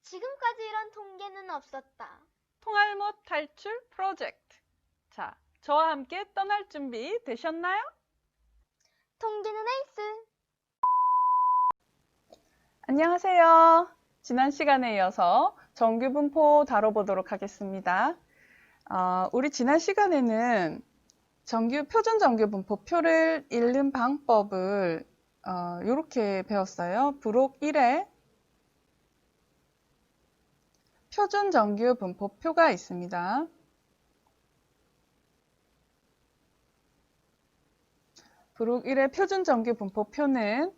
지금까지 이런 통계는 없었다. 통알못 탈출 프로젝트. 자, 저와 함께 떠날 준비 되셨나요? 통계는 에이스. 안녕하세요. 지난 시간에 이어서 정규분포 다뤄보도록 하겠습니다. 우리 지난 시간에는 표준 정규분포표를 읽는 방법을 이렇게 배웠어요. 부록 1에 표준 정규분포표가 있습니다. 부록 1의 표준 정규분포표는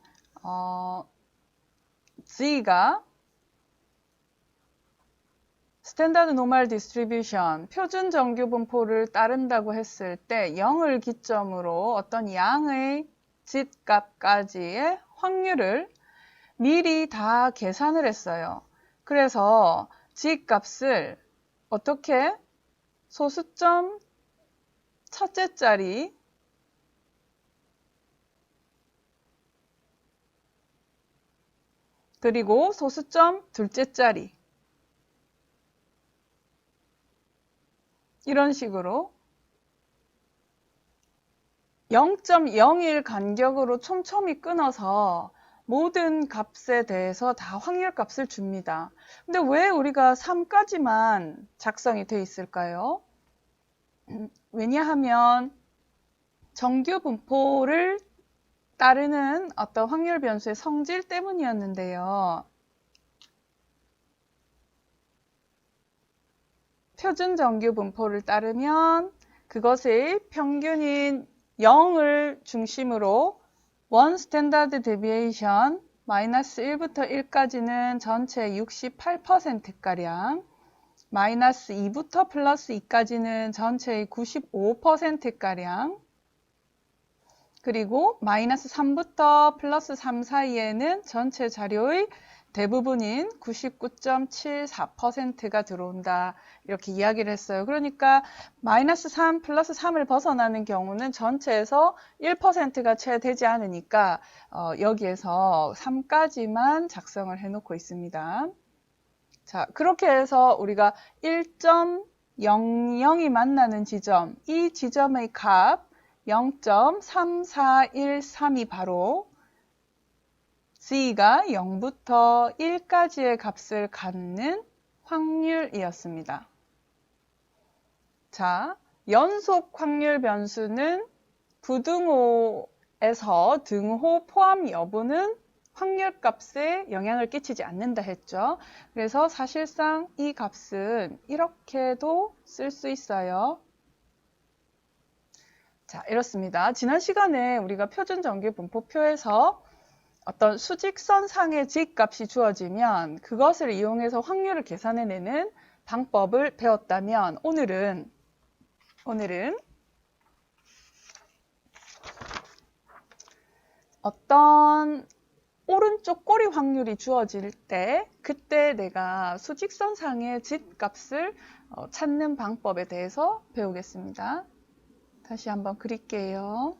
G가 스탠다드 노멀 디스트리뷰션, 표준 정규분포를 따른다고 했을 때 0을 기점으로 어떤 양의 짓값까지의 확률을 미리 다 계산을 했어요. 그래서 짓값을 어떻게 소수점 첫째 자리 그리고 소수점 둘째 자리 이런 식으로 0.01 간격으로 촘촘히 끊어서 모든 값에 대해서 다 확률값을 줍니다. 근데 왜 우리가 3까지만 작성이 돼 있을까요? 왜냐하면 정규분포를 따르는 어떤 확률 변수의 성질 때문이었는데요. 표준 정규분포를 따르면 그것의 평균인 0을 중심으로 원 스탠다드 데비에이션 마이너스 1부터 1까지는 전체 68%가량, 마이너스 2부터 플러스 2까지는 전체의 95%가량, 그리고 마이너스 3부터 플러스 3 사이에는 전체 자료의 대부분인 99.74%가 들어온다. 이렇게 이야기를 했어요. 그러니까 마이너스 3 플러스 3을 벗어나는 경우는 전체에서 1%가 채 되지 않으니까 여기에서 3까지만 작성을 해놓고 있습니다. 자, 그렇게 해서 우리가 1.00이 만나는 지점, 이 지점의 값 0.3413이 바로 G가 0부터 1까지의 값을 갖는 확률이었습니다. 자, 연속 확률 변수는 부등호에서 등호 포함 여부는 확률값에 영향을 끼치지 않는다 했죠. 그래서 사실상 이 값은 이렇게도 쓸 수 있어요. 자, 이렇습니다. 지난 시간에 우리가 표준 정규분포표에서 어떤 수직선상의 G값이 주어지면 그것을 이용해서 확률을 계산해내는 방법을 배웠다면 오늘은 어떤 오른쪽 꼬리 확률이 주어질 때 그때 내가 수직선상의 G값을 찾는 방법에 대해서 배우겠습니다. 다시 한번 그릴게요.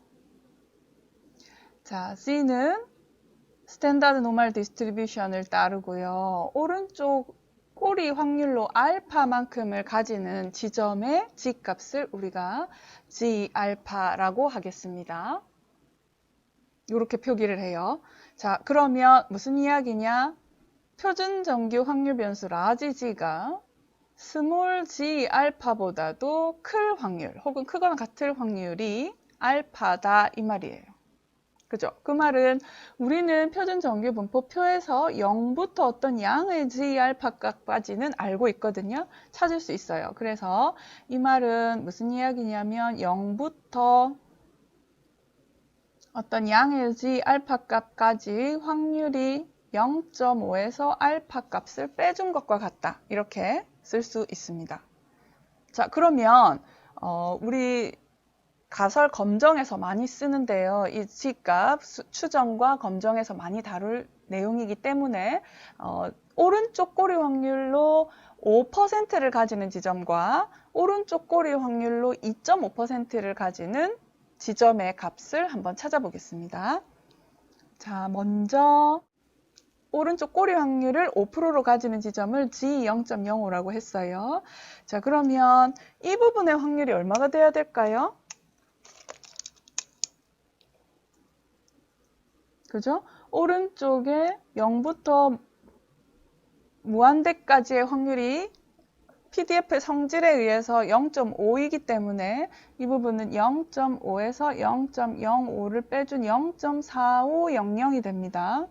자, C는 스탠다드 노멀 디스트리뷰션을 따르고요. 오른쪽 꼬리 확률로 알파만큼을 가지는 지점의 G값을 우리가 G알파라고 하겠습니다. 이렇게 표기를 해요. 자, 그러면 무슨 이야기냐? 표준 정규 확률 변수 라지 G가 스몰 g 알파보다도 클 확률 혹은 크거나 같을 확률이 알파다 이 말이에요. 그죠? 그 말은 우리는 표준 정규분포표에서 0부터 어떤 양의 g 알파값까지는 알고 있거든요. 찾을 수 있어요. 그래서 이 말은 무슨 이야기냐면 0부터 어떤 양의 g 알파값까지 확률이 0.5에서 알파 값을 빼준 것과 같다. 이렇게 쓸 수 있습니다. 자, 그러면 우리 가설 검정에서 많이 쓰는데요. 이 G값 추정과 검정에서 많이 다룰 내용이기 때문에 오른쪽 꼬리 확률로 5%를 가지는 지점과 오른쪽 꼬리 확률로 2.5%를 가지는 지점의 값을 한번 찾아보겠습니다. 자, 먼저 오른쪽 꼬리 확률을 5%로 가지는 지점을 G0.05라고 했어요. 자, 그러면 이 부분의 확률이 얼마가 돼야 될까요? 그죠? 오른쪽에 0부터 무한대까지의 확률이 PDF의 성질에 의해서 0.5이기 때문에 이 부분은 0.5에서 0.05를 빼준 0.4500이 됩니다.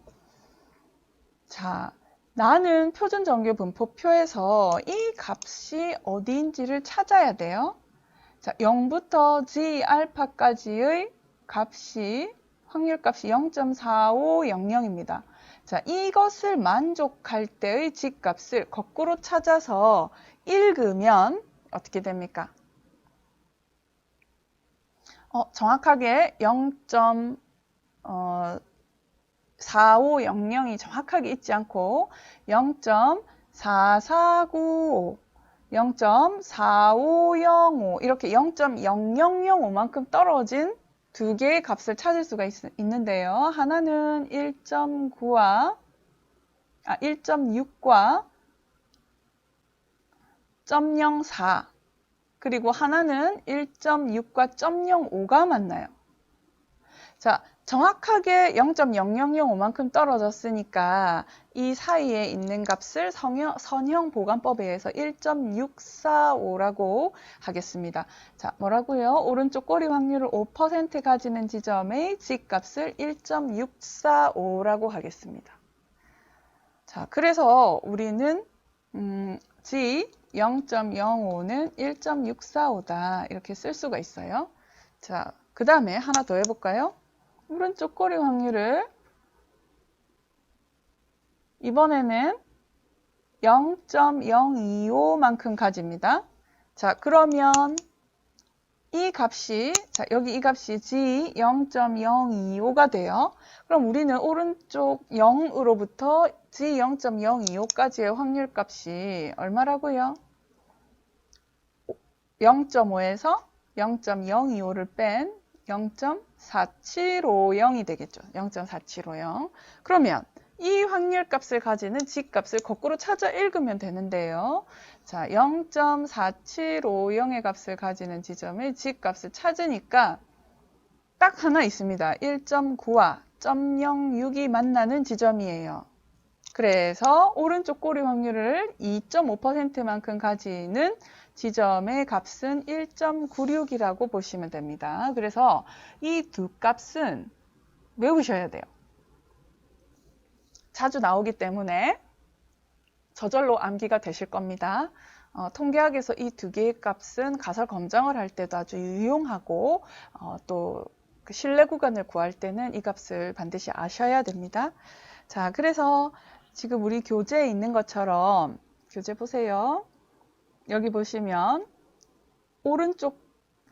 자, 나는 표준 정규 분포표에서 이 값이 어디인지를 찾아야 돼요. 자, 0부터 G 알파까지의 값이 확률값이 0.4500입니다. 자, 이것을 만족할 때의 G값을 거꾸로 찾아서 읽으면 어떻게 됩니까? 정확하게 0.4500이 정확하게 있지 않고 0.4495, 0.4505 이렇게 0.0005만큼 떨어진 두 개의 값을 찾을 수가 있는데요. 하나는 1.6과 0.04 그리고 하나는 1.6과 0.05가 만나요. 자, 정확하게 0.0005만큼 떨어졌으니까 이 사이에 있는 값을 선형 보관법에 의해서 1.645라고 하겠습니다. 자, 뭐라고요? 오른쪽 꼬리 확률을 5% 가지는 지점의 G값을 1.645라고 하겠습니다. 자, 그래서 우리는 G 0.05는 1.645다 이렇게 쓸 수가 있어요. 자, 그 다음에 하나 더 해볼까요? 오른쪽 꼬리 확률을 이번에는 0.025만큼 가집니다. 자, 그러면 이 값이, 여기 이 값이 G 0.025가 돼요. 그럼 우리는 오른쪽 0으로부터 G 0.025까지의 확률값이 얼마라고요? 0.5에서 0.025를 뺀 0.4750이 되겠죠. 0.4750. 그러면 이 확률값을 가지는 G값을 거꾸로 찾아 읽으면 되는데요. 자, 0.4750의 값을 가지는 지점의 G값을 찾으니까 딱 하나 있습니다. 1.9와 0.06이 만나는 지점이에요. 그래서 오른쪽 꼬리 확률을 2.5%만큼 가지는 지점의 값은 1.96이라고 보시면 됩니다. 그래서 이 두 값은 외우셔야 돼요. 자주 나오기 때문에 저절로 암기가 되실 겁니다. 통계학에서 이 두 개의 값은 가설 검정을 할 때도 아주 유용하고 또 그 신뢰 구간을 구할 때는 이 값을 반드시 아셔야 됩니다. 자, 그래서 지금 우리 교재에 있는 것처럼 교재 보세요. 여기 보시면 오른쪽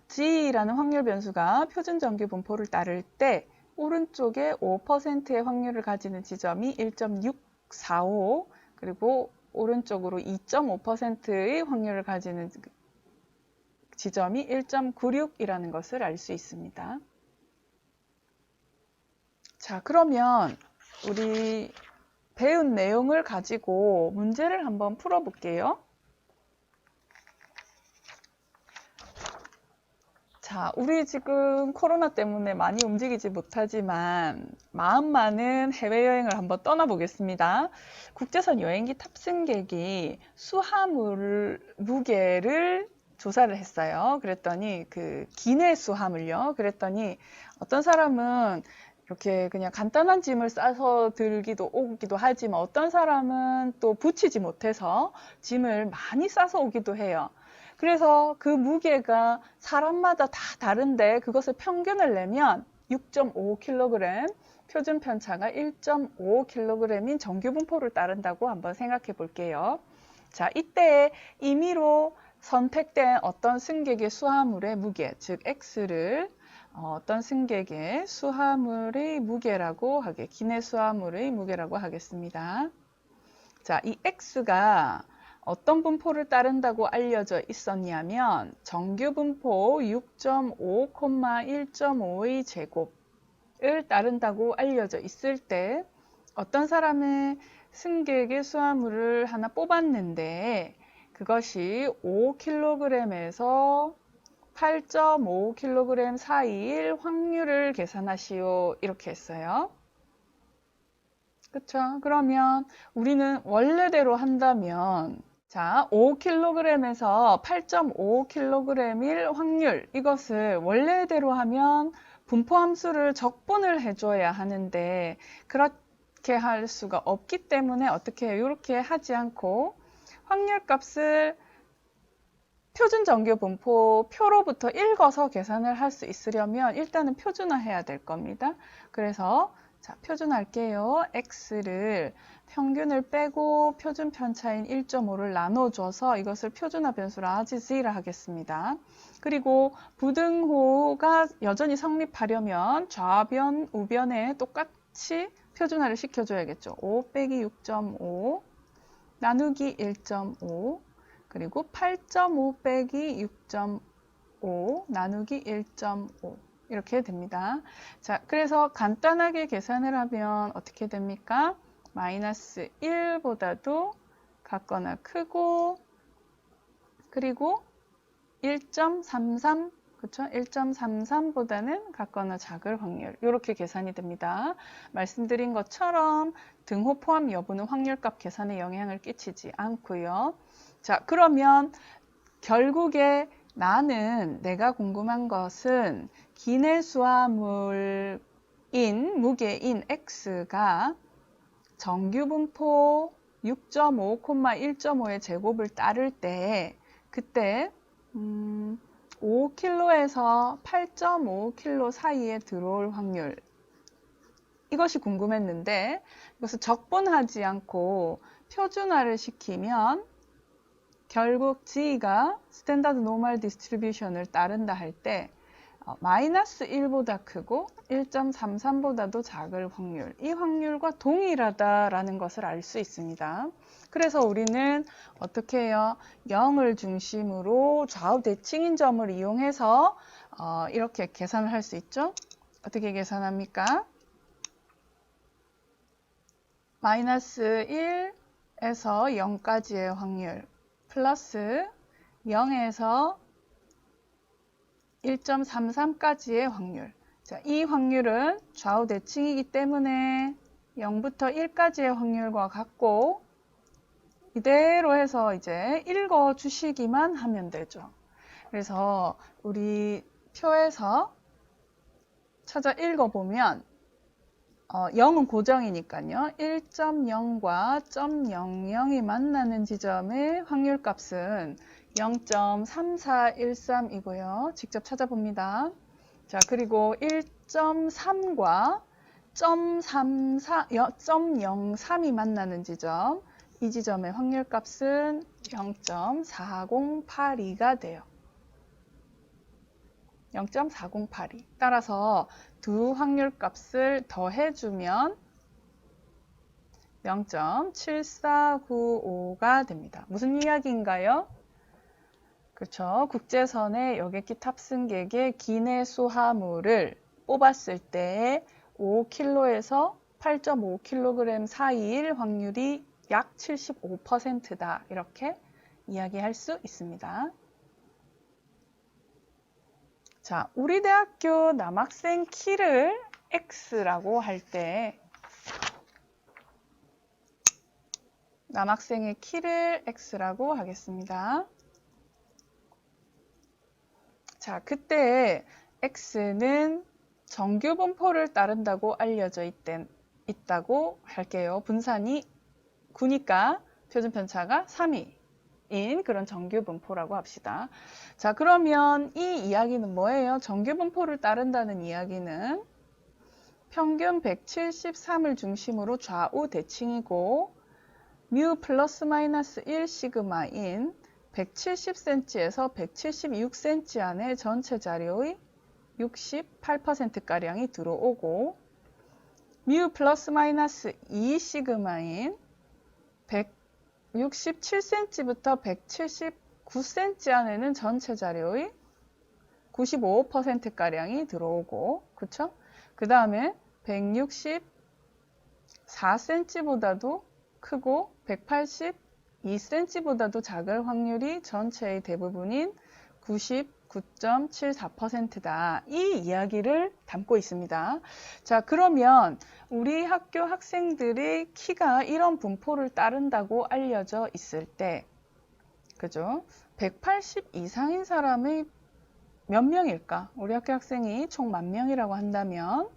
G라는 확률 변수가 표준 정규 분포를 따를 때 오른쪽에 5%의 확률을 가지는 지점이 1.645 그리고 오른쪽으로 2.5%의 확률을 가지는 지점이 1.96이라는 것을 알 수 있습니다. 자, 그러면 우리 배운 내용을 가지고 문제를 한번 풀어볼게요. 자, 우리 지금 코로나 때문에 많이 움직이지 못하지만 마음만은 해외여행을 한번 떠나보겠습니다. 국제선 여행기 탑승객이 수화물 무게를 조사를 했어요. 그랬더니 그 기내 수화물요. 그랬더니 어떤 사람은 이렇게 그냥 간단한 짐을 싸서 들기도 오기도 하지만 어떤 사람은 또 붙이지 못해서 짐을 많이 싸서 오기도 해요. 그래서 그 무게가 사람마다 다 다른데 그것을 평균을 내면 6.5kg, 표준 편차가 1.5kg인 정규 분포를 따른다고 한번 생각해 볼게요. 자, 이때 임의로 선택된 어떤 승객의 수화물의 무게, 즉 X를 어떤 승객의 수화물의 무게라고 기내 수화물의 무게라고 하겠습니다. 자, 이 X가 어떤 분포를 따른다고 알려져 있었냐면 정규 분포 6.5, 1.5의 제곱을 따른다고 알려져 있을 때 어떤 사람은 승객의 수화물을 하나 뽑았는데 그것이 5kg에서 8.5kg 사이일 확률을 계산하시오. 이렇게 했어요. 그쵸? 그러면 우리는 원래대로 한다면 자, 5kg에서 8.5kg일 확률 이것을 원래대로 하면 분포함수를 적분을 해줘야 하는데 그렇게 할 수가 없기 때문에 어떻게 해요? 이렇게 하지 않고 확률값을 표준 정규 분포 표로부터 읽어서 계산을 할 수 있으려면 일단은 표준화해야 될 겁니다. 그래서 자, 표준할게요. x를 평균을 빼고 표준 편차인 1.5를 나눠줘서 이것을 표준화 변수로 아지지라 하겠습니다. 그리고 부등호가 여전히 성립하려면 좌변, 우변에 똑같이 표준화를 시켜줘야겠죠. 5 빼기 6.5 나누기 1.5 그리고 8.5 빼기 6.5 나누기 1.5 이렇게 됩니다. 자, 그래서 간단하게 계산을 하면 어떻게 됩니까? 마이너스 1보다도 같거나 크고 그리고 1.33 그렇죠? 1.33보다는 같거나 작을 확률 이렇게 계산이 됩니다. 말씀드린 것처럼 등호 포함 여부는 확률값 계산에 영향을 끼치지 않고요. 자, 그러면 결국에 나는 내가 궁금한 것은 기내수화물인 무게인 x가 정규분포 6.5, 1.5의 제곱을 따를 때 그때 5kg에서 8.5kg 사이에 들어올 확률 이것이 궁금했는데 이것을 적분하지 않고 표준화를 시키면 결국 G가 스탠다드 노멀 디스트리뷰션을 따른다 할 때 마이너스 1보다 크고 1.33보다도 작을 확률, 이 확률과 동일하다라는 것을 알 수 있습니다. 그래서 우리는 어떻게 해요? 0을 중심으로 좌우 대칭인 점을 이용해서 이렇게 계산을 할 수 있죠? 어떻게 계산합니까? 마이너스 1에서 0까지의 확률 플러스 0에서 1.33까지의 확률. 자, 이 확률은 좌우 대칭이기 때문에 0부터 1까지의 확률과 같고 이대로 해서 이제 읽어 주시기만 하면 되죠. 그래서 우리 표에서 찾아 읽어 보면 0은 고정이니까요. 1.0과 0.00이 만나는 지점의 확률값은 0.3413이고요. 직접 찾아봅니다. 자, 그리고 1.3과 0.03이 만나는 지점, 이 지점의 확률값은 0.4082가 돼요. 0.4082. 따라서 두 확률값을 더해주면 0.7495가 됩니다. 무슨 이야기인가요? 그렇죠. 국제선의 여객기 탑승객의 기내 수화물을 뽑았을 때 5kg에서 8.5kg 사이일 확률이 약 75%다. 이렇게 이야기할 수 있습니다. 자, 우리 대학교 남학생 키를 X라고 할 때 남학생의 키를 X라고 하겠습니다. 자, 그때 X는 정규 분포를 따른다고 알려져 있다고 할게요. 분산이 9니까 표준 편차가 3인 그런 정규 분포라고 합시다. 자, 그러면 이 이야기는 뭐예요? 정규 분포를 따른다는 이야기는 평균 173을 중심으로 좌우 대칭이고 뮤 플러스 마이너스 1 시그마인 170cm에서 176cm 안에 전체 자료의 68%가량이 들어오고 뮤 플러스 마이너스 2 시그마인 167cm부터 179cm 안에는 전체 자료의 95%가량이 들어오고 그쵸? 그 다음에 164 184cm보다도 크고 182cm보다도 작을 확률이 전체의 대부분인 99.74%다. 이 이야기를 담고 있습니다. 자, 그러면 우리 학교 학생들의 키가 이런 분포를 따른다고 알려져 있을 때, 그죠? 180 이상인 사람의 몇 명일까? 우리 학교 학생이 총 10,000명이라고 한다면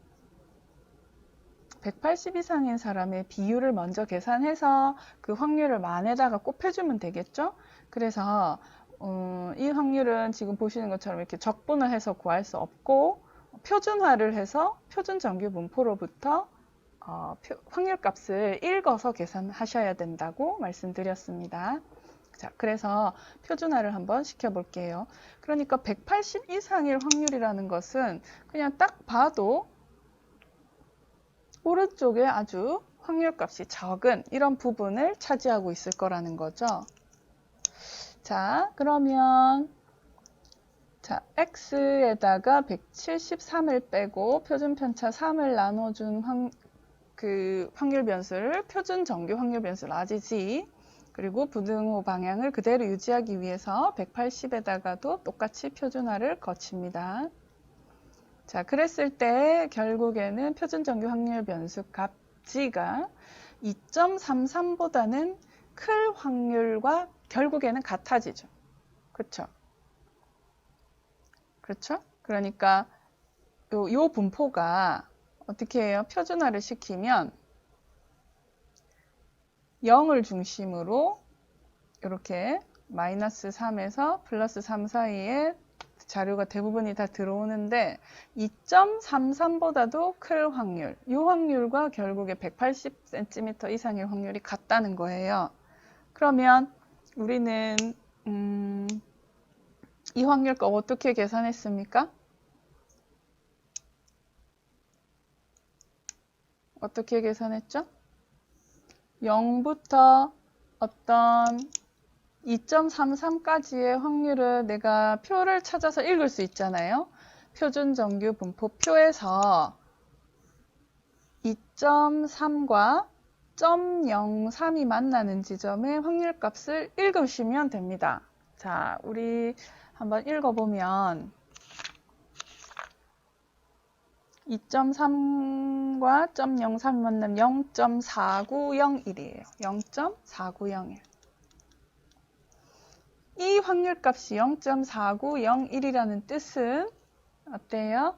180 이상인 사람의 비율을 먼저 계산해서 그 확률을 만에다가 곱해주면 되겠죠? 그래서 이 확률은 지금 보시는 것처럼 이렇게 적분을 해서 구할 수 없고 표준화를 해서 표준 정규 분포로부터 확률값을 읽어서 계산하셔야 된다고 말씀드렸습니다. 자, 그래서 표준화를 한번 시켜볼게요. 그러니까 180 이상일 확률이라는 것은 그냥 딱 봐도 오른쪽에 아주 확률값이 적은 이런 부분을 차지하고 있을 거라는 거죠. 자, 그러면 자, x에다가 173을 빼고 표준 편차 3을 나눠준 확률 변수를 표준 정규 확률 변수로 라지 그리고 부등호 방향을 그대로 유지하기 위해서 180에다가도 똑같이 표준화를 거칩니다. 자, 그랬을 때 결국에는 표준 정규 확률 변수 값 g가 2.33보다는 클 확률과 결국에는 같아지죠. 그렇죠? 그렇죠? 그러니까 요 분포가 어떻게 해요? 표준화를 시키면 0을 중심으로 이렇게 마이너스 3에서 플러스 3 사이에 자료가 대부분이 다 들어오는데 2.33보다도 클 확률, 이 확률과 결국에 180cm 이상의 확률이 같다는 거예요. 그러면 우리는 이 확률값 어떻게 계산했습니까? 어떻게 계산했죠? 0부터 어떤 2.33까지의 확률을 내가 표를 찾아서 읽을 수 있잖아요. 표준 정규 분포 표에서 2.3과 0.03이 만나는 지점의 확률값을 읽으시면 됩니다. 자, 우리 한번 읽어보면 2.3과 0.03이 만나면 0.4901이에요. 0.4901. 이 확률값이 0.4901이라는 뜻은 어때요?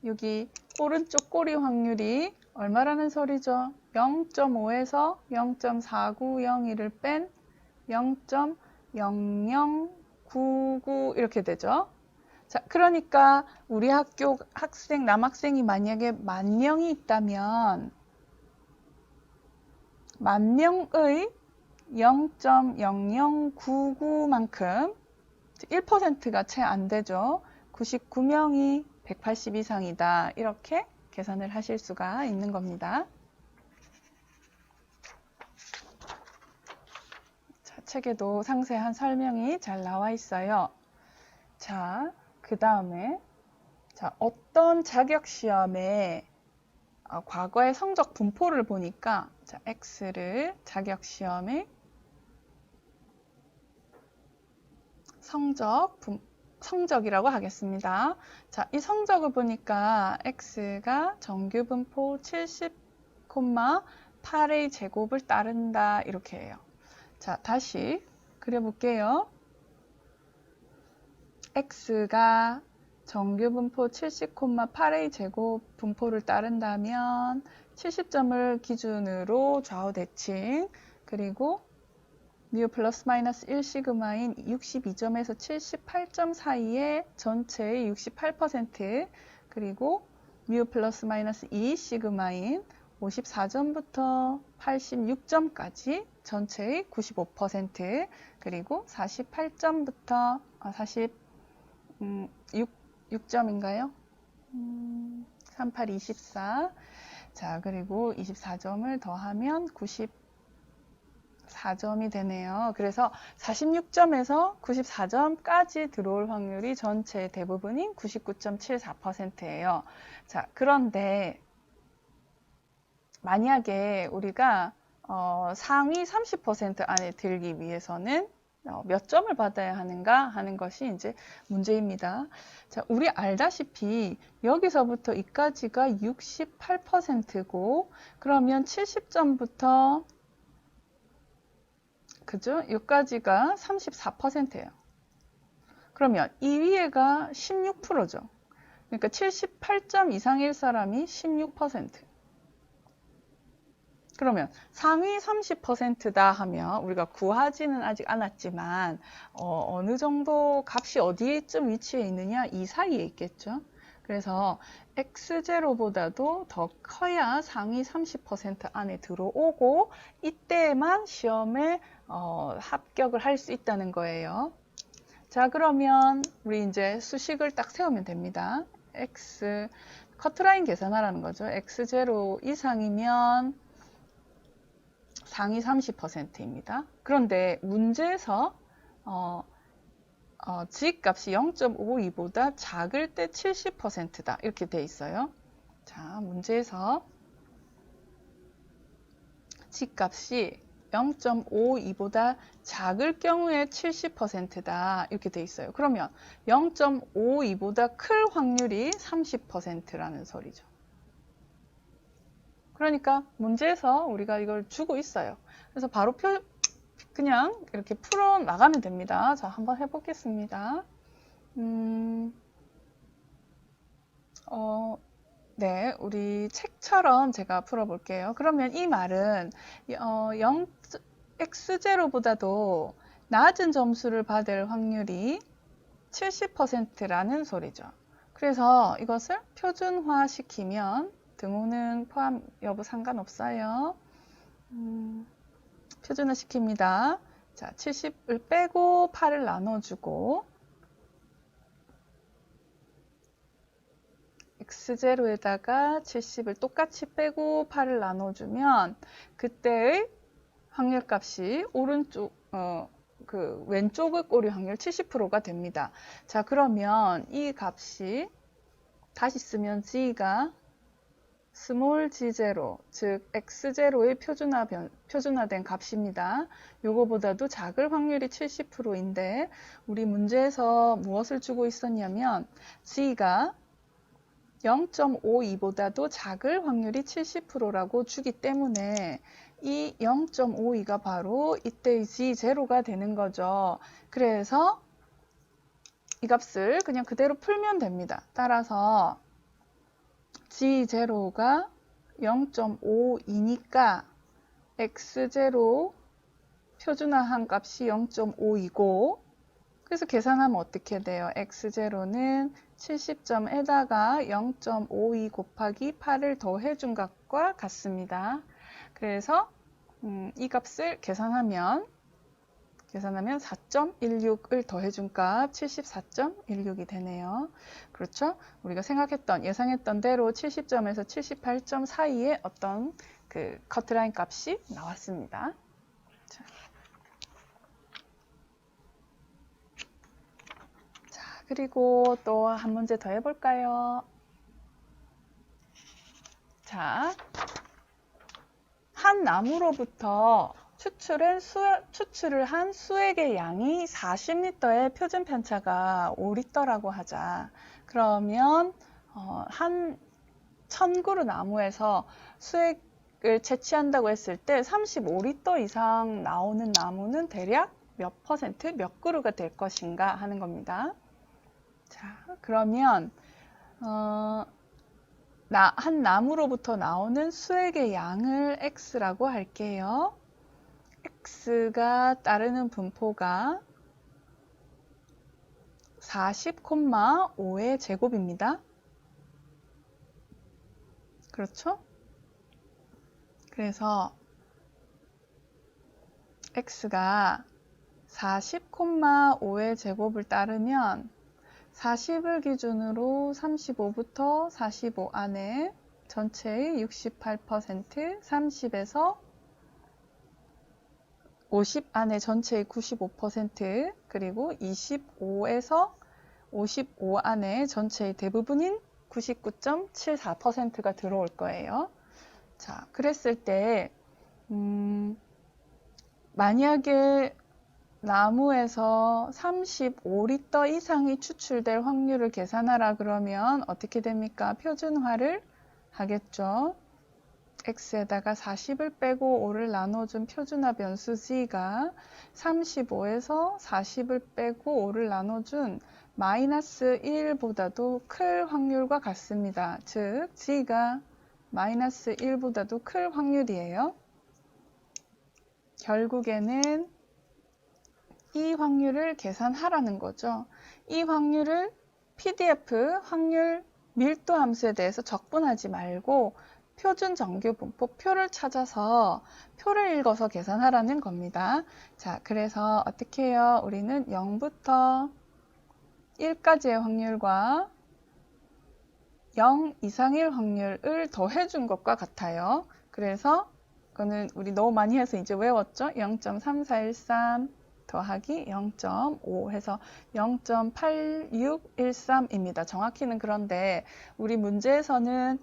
여기 오른쪽 꼬리 확률이 얼마라는 소리죠? 0.5에서 0.4901을 뺀 0.0099 이렇게 되죠. 자, 그러니까 우리 학교 학생, 남학생이 만약에 10,000명이 있다면 10,000명의 0.0099만큼 1%가 채 안 되죠. 99명이 180 이상이다. 이렇게 계산을 하실 수가 있는 겁니다. 자, 책에도 상세한 설명이 잘 나와 있어요. 자, 그 다음에 어떤 자격시험에 과거의 성적 분포를 보니까 자, X를 자격시험의 성적이라고 하겠습니다. 자, 이 성적을 보니까 X가 정규 분포 70,8의 제곱을 따른다 이렇게 해요. 자, 다시 그려볼게요. X가 정규 분포 70,8의 제곱 분포를 따른다면 70점을 기준으로 좌우 대칭 그리고 뮤 플러스 마이너스 1 시그마인 62점에서 78점 사이에 전체의 68% 그리고 뮤 플러스 마이너스 2 시그마인 54점부터 86점까지 전체의 95% 그리고 48점부터 46점인가요? 38, 24. 자, 그리고 24점을 더하면 94점이 되네요. 그래서 46점에서 94점까지 들어올 확률이 전체 대부분인 99.74%예요. 자, 그런데 만약에 우리가 상위 30% 안에 들기 위해서는 몇 점을 받아야 하는가 하는 것이 이제 문제입니다. 자, 우리 알다시피 여기서부터 이까지가 68%고 그러면 70점부터 그죠? 여기까지가 34%예요. 그러면 이 위에가 16%죠. 그러니까 78점 이상일 사람이 16%. 그러면 상위 30%다 하면 우리가 구하지는 아직 않았지만 어느 정도 값이 어디쯤 위치해 있느냐? 이 사이에 있겠죠. 그래서 x0보다도 더 커야 상위 30% 안에 들어오고 이때만 시험에 합격을 할 수 있다는 거예요. 자, 그러면 우리 이제 수식을 딱 세우면 됩니다. 커트라인 계산하라는 거죠. x0 이상이면 상위 30%입니다. 그런데 문제에서 지값이 0.52보다 작을 때 70%다 이렇게 돼 있어요. 자, 문제에서 지값이 0.52보다 작을 경우에 70%다 이렇게 돼 있어요. 그러면 0.52보다 클 확률이 30%라는 소리죠. 그러니까 문제에서 우리가 이걸 주고 있어요. 그래서 바로 그냥 이렇게 풀어 나가면 됩니다. 자, 한번 해보겠습니다. 네, 우리 책처럼 제가 풀어볼게요. 그러면 이 말은 x0보다도 낮은 점수를 받을 확률이 70%라는 소리죠. 그래서 이것을 표준화 시키면 등호는 포함 여부 상관없어요. 표준화 시킵니다. 자, 70을 빼고 8을 나눠주고 x0에다가 70을 똑같이 빼고 8을 나눠주면 그때의 확률값이 오른쪽 그 왼쪽의 꼬리 확률 70%가 됩니다. 자, 그러면 이 값이 다시 쓰면 g가 스몰 g0, 즉 x0의 표준화된 값입니다. 요거보다도 작을 확률이 70%인데 우리 문제에서 무엇을 주고 있었냐면 g가 0.52보다도 작을 확률이 70%라고 주기 때문에 이 0.52가 바로 이때의 g0가 되는 거죠. 그래서 이 값을 그냥 그대로 풀면 됩니다. 따라서 g0가 0.52니까 x0 표준화한 값이 0.5이고 그래서 계산하면 어떻게 돼요? x0는 70점에다가 0.52 곱하기 8을 더해준 값과 같습니다. 그래서 이 값을 계산하면 4.16을 더해준 값 74.16이 되네요. 그렇죠? 우리가 예상했던 대로 70점에서 78점 사이에 어떤 그 커트라인 값이 나왔습니다. 자, 그리고 또 한 문제 더 해볼까요? 자, 한 나무로부터 추출을 한 수액의 양이 40리터의 표준 편차가 5리터라고 하자. 그러면 한 1000그루 나무에서 수액을 채취한다고 했을 때 35리터 이상 나오는 나무는 대략 몇 퍼센트, 몇 그루가 될 것인가 하는 겁니다. 자, 그러면 한 나무로부터 나오는 수액의 양을 x라고 할게요. x가 따르는 분포가 40,5의 제곱입니다. 그렇죠? 그래서 x가 40,5의 제곱을 따르면 40을 기준으로 35부터 45 안에 전체의 68%, 30에서 50 안에 전체의 95%, 그리고 25에서 55 안에 전체의 대부분인 99.74%가 들어올 거예요. 자, 그랬을 때 만약에 나무에서 35리터 이상이 추출될 확률을 계산하라 그러면 어떻게 됩니까? 표준화를 하겠죠. x에다가 40을 빼고 5를 나눠준 표준화 변수 g가 35에서 40을 빼고 5를 나눠준 마이너스 1보다도 클 확률과 같습니다. 즉 g가 마이너스 1보다도 클 확률이에요. 결국에는 이 확률을 계산하라는 거죠. 이 확률을 PDF 확률 밀도 함수에 대해서 적분하지 말고 표준 정규 분포 표를 찾아서 표를 읽어서 계산하라는 겁니다. 자, 그래서 어떻게 해요? 우리는 0부터 1까지의 확률과 0 이상일 확률을 더해준 것과 같아요. 그래서 이거는 우리 너무 많이 해서 이제 외웠죠? 0.3413 더하기 0.5 해서 0.8613입니다. 정확히는 그런데 우리 문제에서는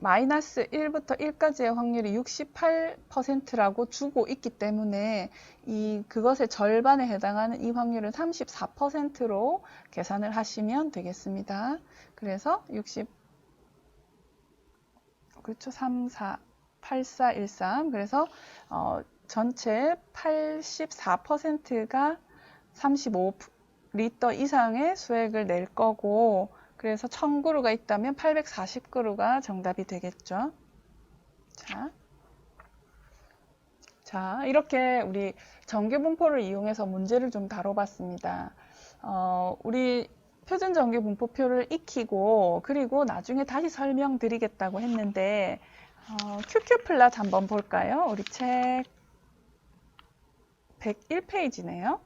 마이너스 1부터 1까지의 확률이 68%라고 주고 있기 때문에 그것의 절반에 해당하는 이 확률은 34%로 계산을 하시면 되겠습니다. 그래서 그렇죠. 8413 그래서 전체 84%가 35리터 이상의 수액을 낼 거고 그래서 1000그루가 있다면 840그루가 정답이 되겠죠. 자, 이렇게 우리 정규분포를 이용해서 문제를 좀 다뤄봤습니다. 우리 표준 정규분포표를 익히고 그리고 나중에 다시 설명드리겠다고 했는데 QQ플랫 한번 볼까요? 우리 책 101페이지네요.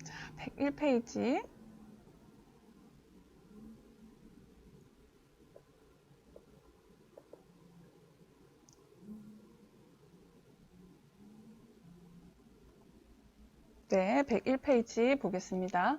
자, 101페이지. 네, 101페이지 보겠습니다.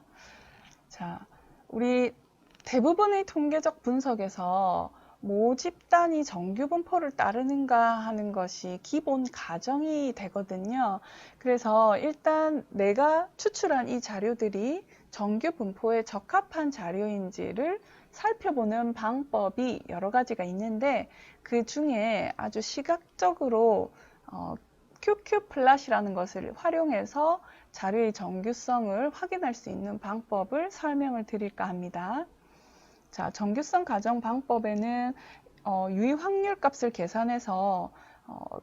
자, 우리 대부분의 통계적 분석에서 모집단이 정규분포를 따르는가 하는 것이 기본 가정이 되거든요. 그래서 일단 내가 추출한 이 자료들이 정규분포에 적합한 자료인지를 살펴보는 방법이 여러 가지가 있는데 그 중에 아주 시각적으로 QQ플랫이라는 것을 활용해서 자료의 정규성을 확인할 수 있는 방법을 설명을 드릴까 합니다. 자, 정규성 가정 방법에는 유의 확률 값을 계산해서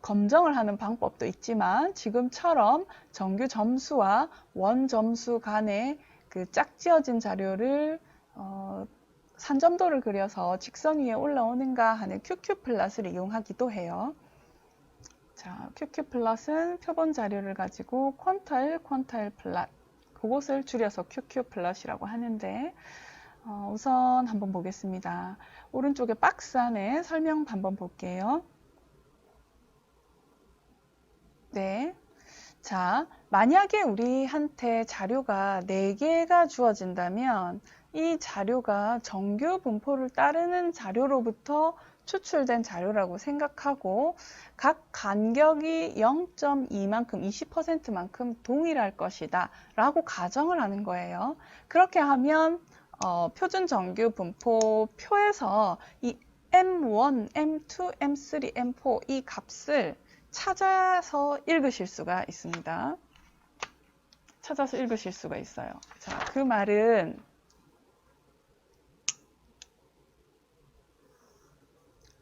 검정을 하는 방법도 있지만 지금처럼 정규 점수와 원 점수 간의 그 짝지어진 자료를 산점도를 그려서 직선 위에 올라오는가 하는 QQ플랫을 이용하기도 해요. 자, QQ플랫은 표본 자료를 가지고 퀀타일 플랫, 그것을 줄여서 QQ플랫이라고 하는데 우선 한번 보겠습니다. 오른쪽에 박스 안에 설명 한번 볼게요. 네. 자, 만약에 우리한테 자료가 4개가 주어진다면 이 자료가 정규 분포를 따르는 자료로부터 추출된 자료라고 생각하고 각 간격이 0.2만큼, 20%만큼 동일할 것이다 라고 가정을 하는 거예요. 그렇게 하면 표준 정규 분포 표에서 이 M1, M2, M3, M4 이 값을 찾아서 읽으실 수가 있습니다. 찾아서 읽으실 수가 있어요. 자, 그 말은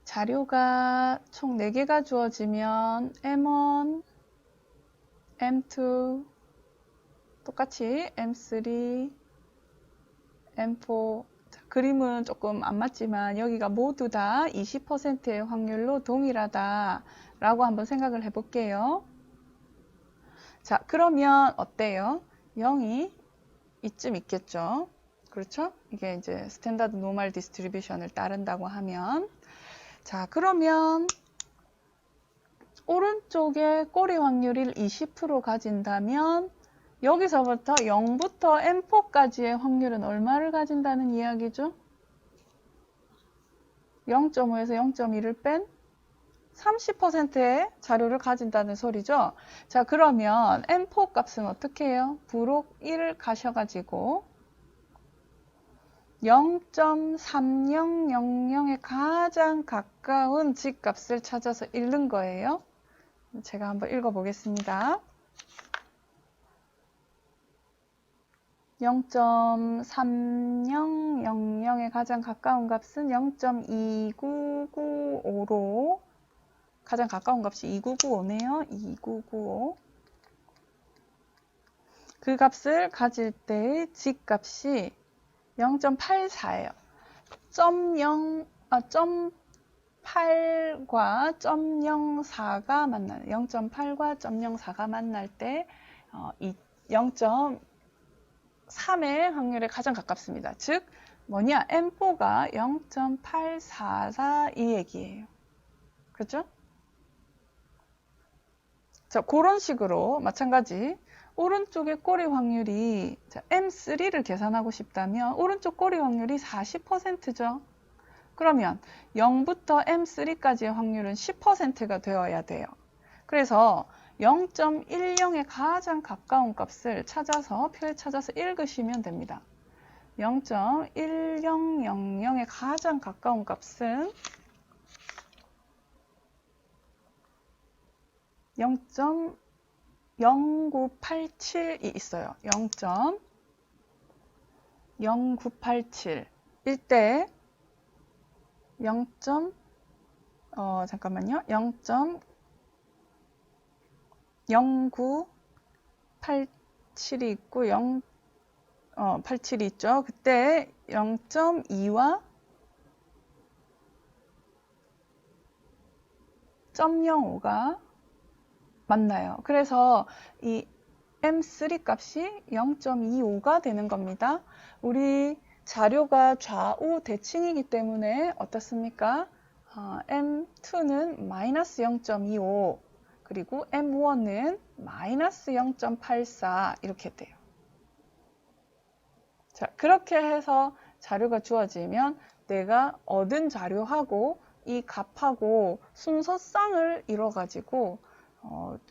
자료가 총 4개가 주어지면 M1, M2, 똑같이 M3, M4 그림은 조금 안 맞지만 여기가 모두 다 20%의 확률로 동일하다 라고 한번 생각을 해볼게요. 자, 그러면 어때요? 0이 이쯤 있겠죠. 그렇죠? 이게 이제 스탠다드 노멀 디스트리뷰션을 따른다고 하면 자, 그러면 오른쪽에 꼬리 확률을 20% 가진다면 여기서부터 0부터 m4까지의 확률은 얼마를 가진다는 이야기죠? 0.5에서 0.2를 뺀 30%의 자료를 가진다는 소리죠. 자, 그러면 m4 값은 어떻게 해요? 부록 1을 가셔가지고 0.3000에 가장 가까운 집값을 찾아서 읽는 거예요. 제가 한번 읽어보겠습니다. 0.3000에 가장 가까운 값은 0.2995로 가장 가까운 값이 2995네요. 2995. 그 값을 가질 때의 집값이 0.84예요. 0.8과 0.04가 만나는 0.8과 0.04가 만날 때 이 0.3의 확률에 가장 가깝습니다. 즉 뭐냐? M4가 0.844 이 얘기예요. 그렇죠? 자, 그런 식으로 마찬가지 오른쪽의 꼬리 확률이 M3를 계산하고 싶다면 오른쪽 꼬리 확률이 40%죠. 그러면 0부터 M3까지의 확률은 10%가 되어야 돼요. 그래서 0.10에 가장 가까운 값을 찾아서 표에 찾아서 읽으시면 됩니다. 0.1000에 가장 가까운 값은 0.0987이 있어요. 0.0987 일때 0.0987이 있고 87이 있죠. 그때 0.2와 0.05가 맞나요. 그래서 이 M3 값이 0.25가 되는 겁니다. 우리 자료가 좌우 대칭이기 때문에 어떻습니까? M2는 마이너스 0.25 그리고 M1은 마이너스 0.84 이렇게 돼요. 자, 그렇게 해서 자료가 주어지면 내가 얻은 자료하고 이 값하고 순서쌍을 이뤄가지고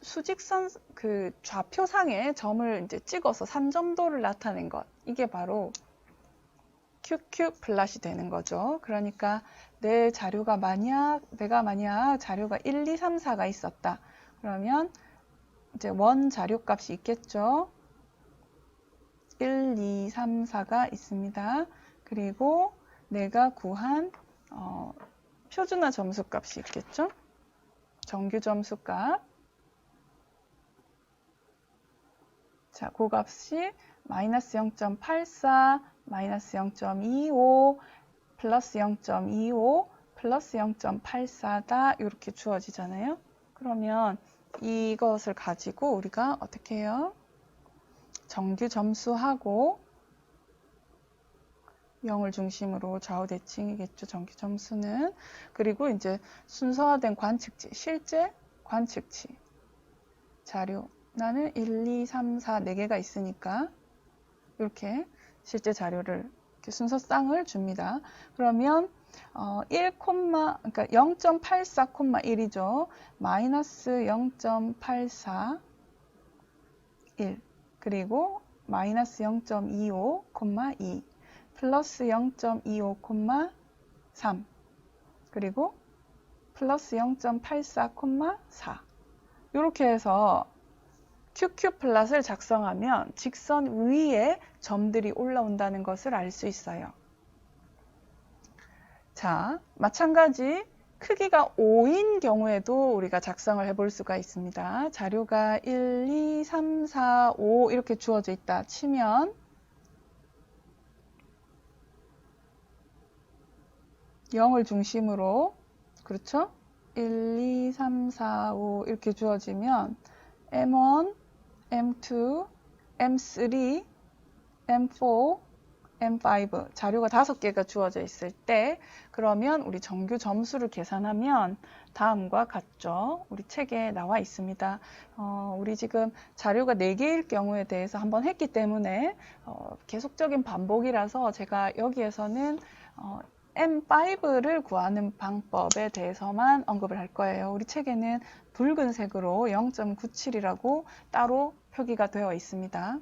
수직선 그 좌표상에 점을 이제 찍어서 산점도를 나타낸 것. 이게 바로 QQ 플롯이 되는 거죠. 그러니까 내가 만약 자료가 1, 2, 3, 4가 있었다. 그러면 이제 원 자료 값이 있겠죠. 1, 2, 3, 4가 있습니다. 그리고 내가 구한 표준화 점수 값이 있겠죠. 정규 점수 값. 자, 그 값이 마이너스 0.84, 마이너스 0.25, 플러스 0.25, 플러스 0.84다. 이렇게 주어지잖아요. 그러면 이것을 가지고 우리가 어떻게 해요? 정규 점수하고 0을 중심으로 좌우 대칭이겠죠. 정규 점수는. 그리고 이제 순서화된 관측치, 실제 관측치. 자료. 나는 1, 2, 3, 4, 4개가 있으니까 이렇게 실제 자료를 이렇게 순서쌍을 줍니다. 그러면 그러니까 0.84,1이죠. 마이너스 0.84, 1 그리고 마이너스 0.25, 2 플러스 0.25, 3 그리고 플러스 0.84, 4 이렇게 해서 QQ 플롯을 작성하면 직선 위에 점들이 올라온다는 것을 알 수 있어요. 자, 마찬가지 크기가 5인 경우에도 우리가 작성을 해볼 수가 있습니다. 자료가 1, 2, 3, 4, 5 이렇게 주어져 있다 치면 0을 중심으로 그렇죠? 1, 2, 3, 4, 5 이렇게 주어지면 M1, M2, M3, M4, M5 자료가 5개가 주어져 있을 때 그러면 우리 정규 점수를 계산하면 다음과 같죠. 우리 책에 나와 있습니다. 우리 지금 자료가 4개일 경우에 대해서 한번 했기 때문에 계속적인 반복이라서 제가 여기에서는 M5를 구하는 방법에 대해서만 언급을 할 거예요. 우리 책에는 붉은색으로 0.97이라고 따로 표기가 되어 있습니다.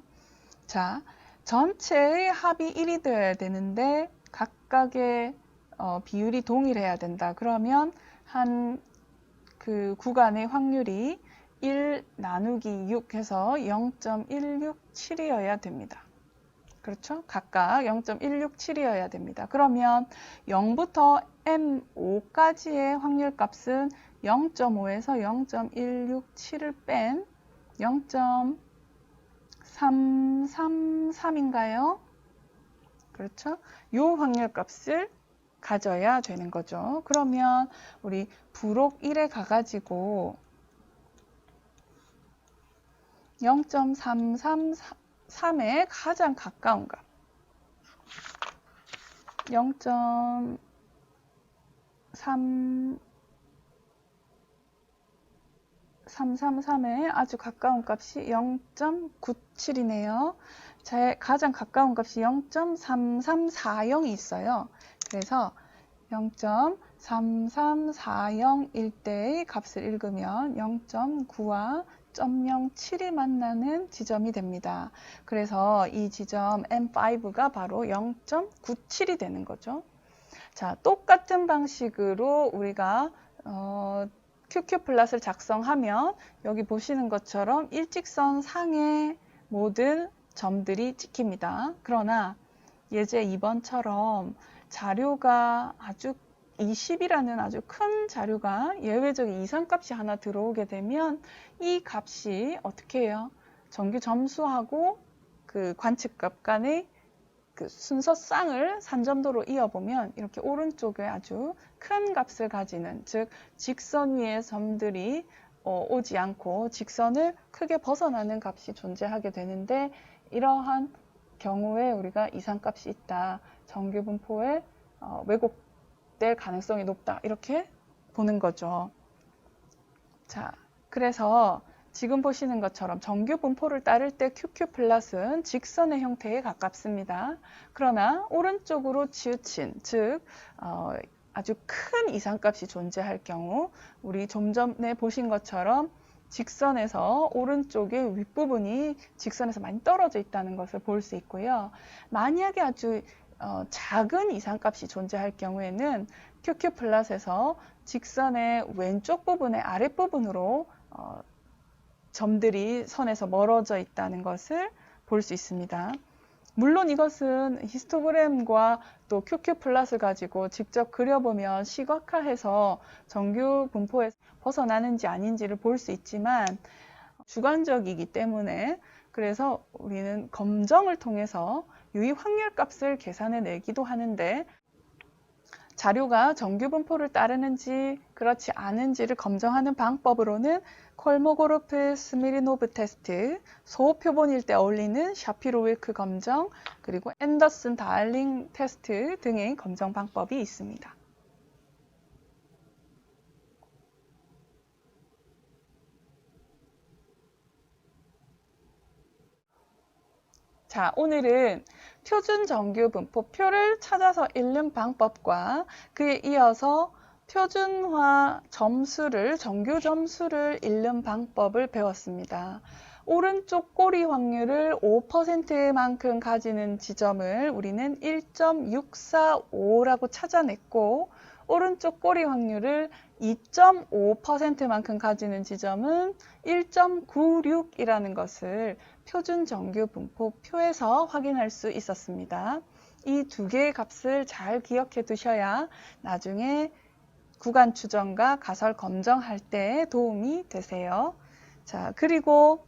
자, 전체의 합이 1이 되어야 되는데 각각의 비율이 동일해야 된다. 그러면 한 그 구간의 확률이 1 나누기 6 해서 0.167이어야 됩니다. 그렇죠? 각각 0.167이어야 됩니다. 그러면 0부터 M5까지의 확률 값은 0.5에서 0.167을 뺀 0.333인가요? 그렇죠? 이 확률 값을 가져야 되는 거죠. 그러면 우리 부록 1에 가가지고 0.333에 가장 가까운 값 0.333에 아주 가까운 값이 0.97이네요. 제 가장 가까운 값이 0.3340이 있어요. 그래서 0.3340일 때의 값을 읽으면 0.9와 0.07이 만나는 지점이 됩니다. 그래서 이 지점 M5가 바로 0.97이 되는 거죠. 자, 똑같은 방식으로 우리가 QQ 플랫을 작성하면 여기 보시는 것처럼 일직선 상의 모든 점들이 찍힙니다. 그러나 예제 2번처럼 자료가 아주 20이라는 아주 큰 자료가 예외적인 이상값이 하나 들어오게 되면 이 값이 어떻게 해요? 정규 점수하고 그 관측값 간의 그 순서쌍을 산점도로 이어보면 이렇게 오른쪽에 아주 큰 값을 가지는, 즉 직선 위의 점들이 오지 않고 직선을 크게 벗어나는 값이 존재하게 되는데, 이러한 경우에 우리가 이상값이 있다, 정규 분포에 왜곡될 가능성이 높다, 이렇게 보는 거죠. 자, 그래서 지금 보시는 것처럼 정규 분포를 따를 때 QQ 플랫은 직선의 형태에 가깝습니다. 그러나 오른쪽으로 치우친, 즉 아주 큰 이상값이 존재할 경우 우리 좀 전에 보신 것처럼 직선에서 오른쪽의 윗부분이 직선에서 많이 떨어져 있다는 것을 볼 수 있고요. 만약에 아주 작은 이상값이 존재할 경우에는 QQ 플랫에서 직선의 왼쪽 부분의 아랫부분으로 점들이 선에서 멀어져 있다는 것을 볼 수 있습니다. 물론 이것은 히스토그램과 또 QQ 플랫을 가지고 직접 그려보면 시각화해서 정규 분포에서 벗어나는지 아닌지를 볼 수 있지만 주관적이기 때문에, 그래서 우리는 검정을 통해서 유의 확률 값을 계산해 내기도 하는데, 자료가 정규 분포를 따르는지 그렇지 않은지를 검증하는 방법으로는 콜모고르프 스미르노브 테스트, 소표본일 때 어울리는 샤피로윌크 검정, 그리고 앤더슨 다일링 테스트 등의 검정 방법이 있습니다. 자, 오늘은 표준 정규 분포표를 찾아서 읽는 방법과 그에 이어서 표준화 점수를, 정규 점수를 읽는 방법을 배웠습니다. 오른쪽 꼬리 확률을 5%만큼 가지는 지점을 우리는 1.645라고 찾아냈고, 오른쪽 꼬리 확률을 2.5%만큼 가지는 지점은 1.96이라는 것을 표준 정규 분포 표에서 확인할 수 있었습니다. 이 두 개의 값을 잘 기억해 두셔야 나중에 구간 추정과 가설 검정할 때 도움이 되세요. 자, 그리고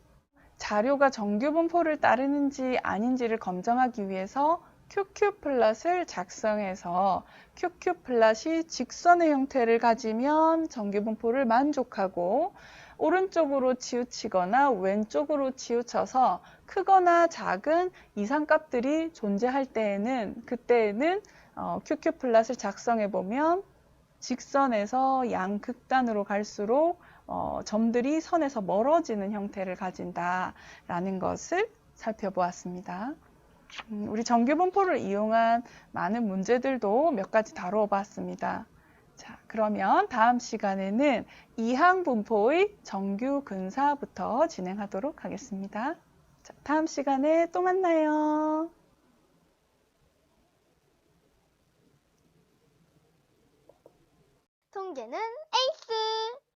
자료가 정규 분포를 따르는지 아닌지를 검증하기 위해서 QQ 플롯을 작성해서 QQ 플롯이 직선의 형태를 가지면 정규분포를 만족하고 오른쪽으로 치우치거나 왼쪽으로 치우쳐서 크거나 작은 이상값들이 존재할 때에는 그때에는 QQ 플롯을 작성해 보면 직선에서 양극단으로 갈수록 점들이 선에서 멀어지는 형태를 가진다라는 것을 살펴보았습니다. 우리 정규분포를 이용한 많은 문제들도 몇 가지 다루어 봤습니다. 자, 그러면 다음 시간에는 이항분포의 정규근사부터 진행하도록 하겠습니다. 자, 다음 시간에 또 만나요. 통계는 에이스!